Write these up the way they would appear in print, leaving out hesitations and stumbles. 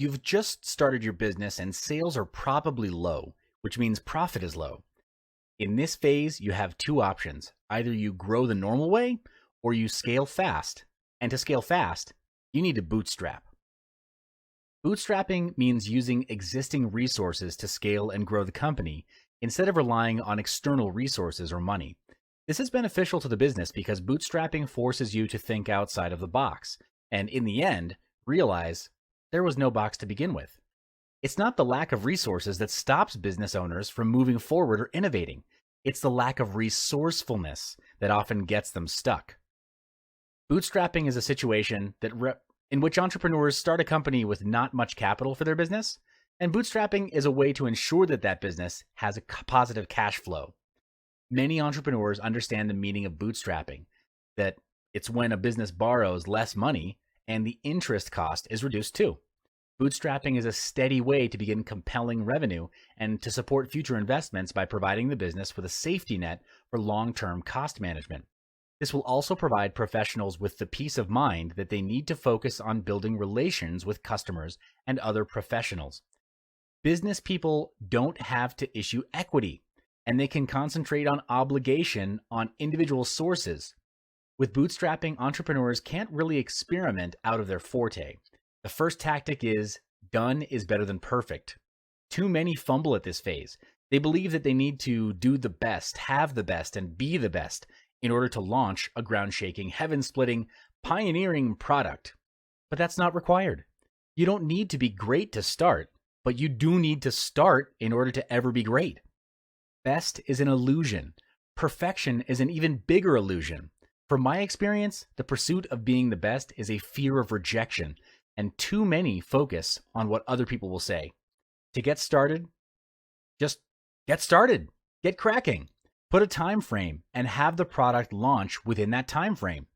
You've just started your business and sales are probably low, which means profit is low. In this phase, you have two options. Either you grow the normal way or you scale fast. And to scale fast, you need to bootstrap. Bootstrapping means using existing resources to scale and grow the company instead of relying on external resources or money. This is beneficial to the business because bootstrapping forces you to think outside of the box and, in the end, realize there was no box to begin with. It's not the lack of resources that stops business owners from moving forward or innovating. It's the lack of resourcefulness that often gets them stuck. Bootstrapping is a situation in which entrepreneurs start a company with not much capital for their business, and bootstrapping is a way to ensure that that business has a positive cash flow. Many entrepreneurs understand the meaning of bootstrapping, that it's when a business borrows less money and the interest cost is reduced too. Bootstrapping is a steady way to begin compelling revenue and to support future investments by providing the business with a safety net for long-term cost management. This will also provide professionals with the peace of mind that they need to focus on building relations with customers and other professionals. Business people don't have to issue equity, and they can concentrate on obligation on individual sources. With bootstrapping, entrepreneurs can't really experiment out of their forte. The first tactic is done is better than perfect. Too many fumble at this phase. They believe that they need to do the best, have the best, and be the best in order to launch a ground-shaking, heaven-splitting, pioneering product. But that's not required. You don't need to be great to start, but you do need to start in order to ever be great. Best is an illusion. Perfection is an even bigger illusion. From my experience, the pursuit of being the best is a fear of rejection, and too many focus on what other people will say. To get started, just get started. Get cracking. Put a time frame and have the product launch within that time frame.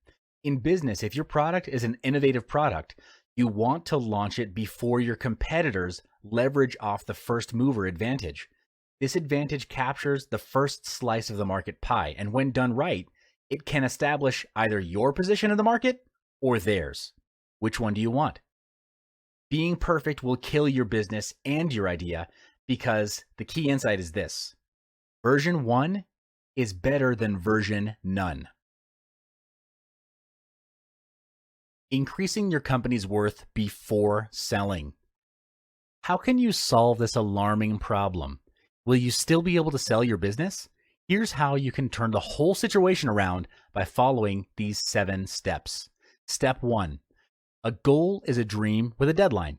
In business, if your product is an innovative product, you want to launch it before your competitors leverage off the first mover advantage. This advantage captures the first slice of the market pie, and when done right, it can establish either your position in the market or theirs. Which one do you want? Being perfect will kill your business and your idea because the key insight is this: version 1 is better than version none. Increasing your company's worth before selling. How can you solve this alarming problem? Will you still be able to sell your business? Here's how you can turn the whole situation around by following these 7 steps. Step 1. A goal is a dream with a deadline.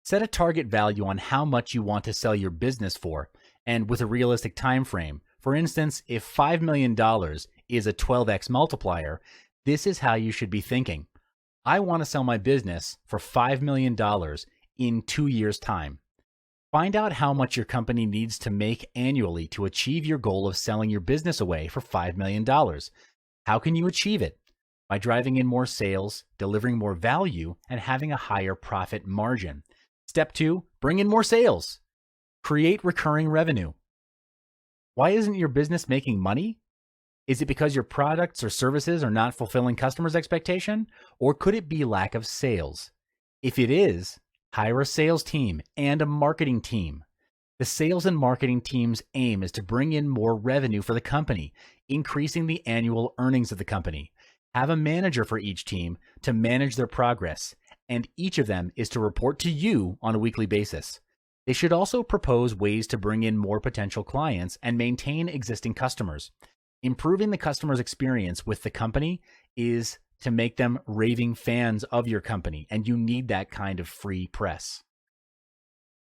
Set a target value on how much you want to sell your business for, and with a realistic time frame. For instance, if $5 million is a 12x multiplier, this is how you should be thinking. I want to sell my business for $5 million in 2 years' time. Find out how much your company needs to make annually to achieve your goal of selling your business away for $5 million. How can you achieve it? By driving in more sales, delivering more value, and having a higher profit margin. Step 2, bring in more sales. Create recurring revenue. Why isn't your business making money? Is it because your products or services are not fulfilling customers' expectation? Or could it be lack of sales? If it is, hire a sales team and a marketing team. The sales and marketing team's aim is to bring in more revenue for the company, increasing the annual earnings of the company. Have a manager for each team to manage their progress, and each of them is to report to you on a weekly basis. They should also propose ways to bring in more potential clients and maintain existing customers. Improving the customer's experience with the company is to make them raving fans of your company, and you need that kind of free press.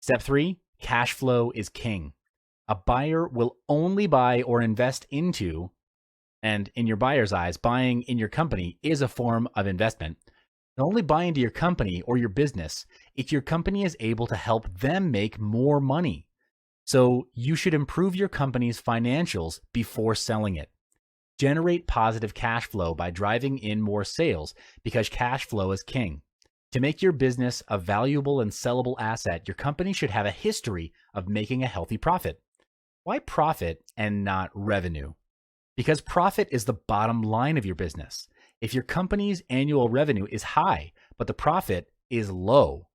Step 3, cash flow is king. A buyer will only buy or invest into, and in your buyer's eyes, buying in your company is a form of investment. They'll only buy into your company or your business if your company is able to help them make more money. So you should improve your company's financials before selling it. Generate positive cash flow by driving in more sales because cash flow is king. To make your business a valuable and sellable asset, your company should have a history of making a healthy profit. Why profit and not revenue? Because profit is the bottom line of your business. If your company's annual revenue is high, but the profit is low.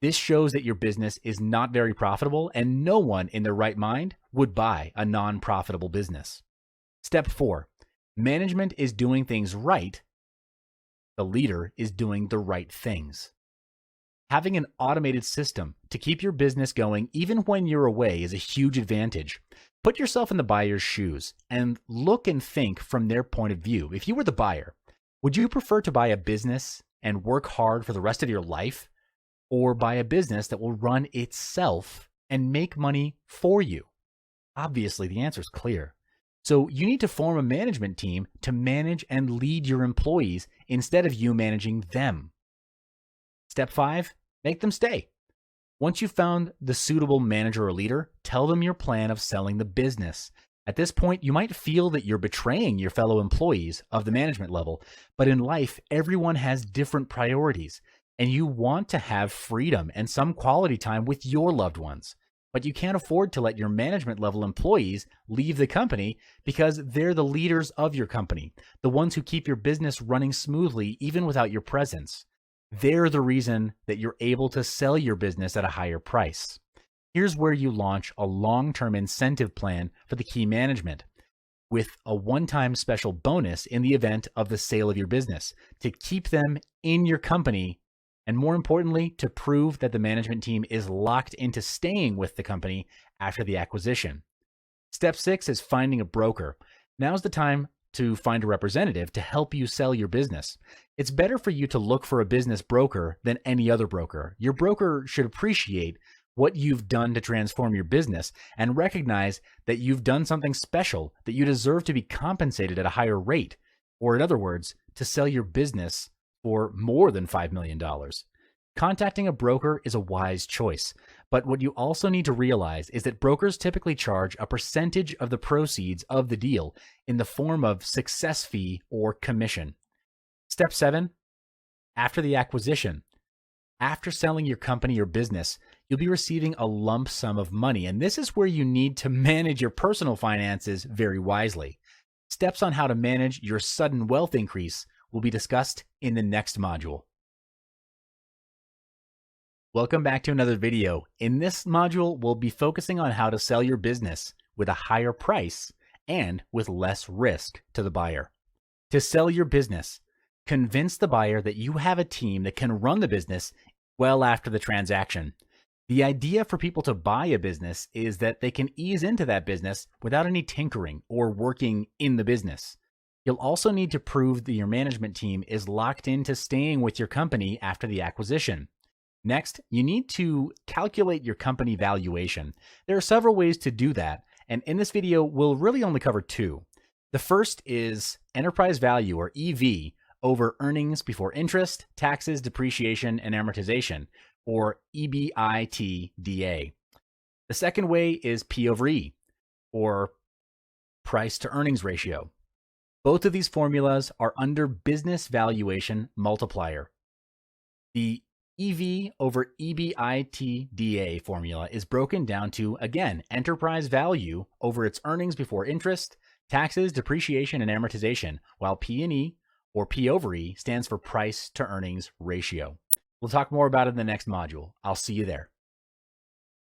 This shows that your business is not very profitable, and no one in their right mind would buy a non-profitable business. Step 4, management is doing things right. The leader is doing the right things. Having an automated system to keep your business going even when you're away is a huge advantage. Put yourself in the buyer's shoes and look and think from their point of view. If you were the buyer, would you prefer to buy a business and work hard for the rest of your life, or buy a business that will run itself and make money for you? Obviously, the answer is clear. So you need to form a management team to manage and lead your employees instead of you managing them. Step 5, make them stay. Once you've found the suitable manager or leader, tell them your plan of selling the business. At this point, you might feel that you're betraying your fellow employees of the management level, but in life, everyone has different priorities, and you want to have freedom and some quality time with your loved ones. But you can't afford to let your management level employees leave the company because they're the leaders of your company, the ones who keep your business running smoothly even without your presence. They're the reason that you're able to sell your business at a higher price. Here's where you launch a long-term incentive plan for the key management with a one-time special bonus in the event of the sale of your business to keep them in your company, and more importantly, to prove that the management team is locked into staying with the company after the acquisition. Step 6 is finding a broker. Now's the time to find a representative to help you sell your business. It's better for you to look for a business broker than any other broker. Your broker should appreciate what you've done to transform your business and recognize that you've done something special, that you deserve to be compensated at a higher rate, or in other words, to sell your business for more than $5 million. Contacting a broker is a wise choice, but what you also need to realize is that brokers typically charge a percentage of the proceeds of the deal in the form of success fee or commission. Step 7, after the acquisition. After selling your company or business, you'll be receiving a lump sum of money, and this is where you need to manage your personal finances very wisely. Steps on how to manage your sudden wealth increase will be discussed in the next module. Welcome back to another video. In this module, we'll be focusing on how to sell your business with a higher price and with less risk to the buyer. To sell your business, convince the buyer that you have a team that can run the business well after the transaction. The idea for people to buy a business is that they can ease into that business without any tinkering or working in the business. You'll also need to prove that your management team is locked into staying with your company after the acquisition. Next, you need to calculate your company valuation. There are several ways to do that, and in this video, we'll really only cover 2. The first is enterprise value, or EV, over earnings before interest, taxes, depreciation, and amortization, or EBITDA. The second way is P over E, or price to earnings ratio. Both of these formulas are under business valuation multiplier. The EV over EBITDA formula is broken down to, again, enterprise value over its earnings before interest, taxes, depreciation, and amortization, while P&E, or P over E, stands for price to earnings ratio. We'll talk more about it in the next module. I'll see you there.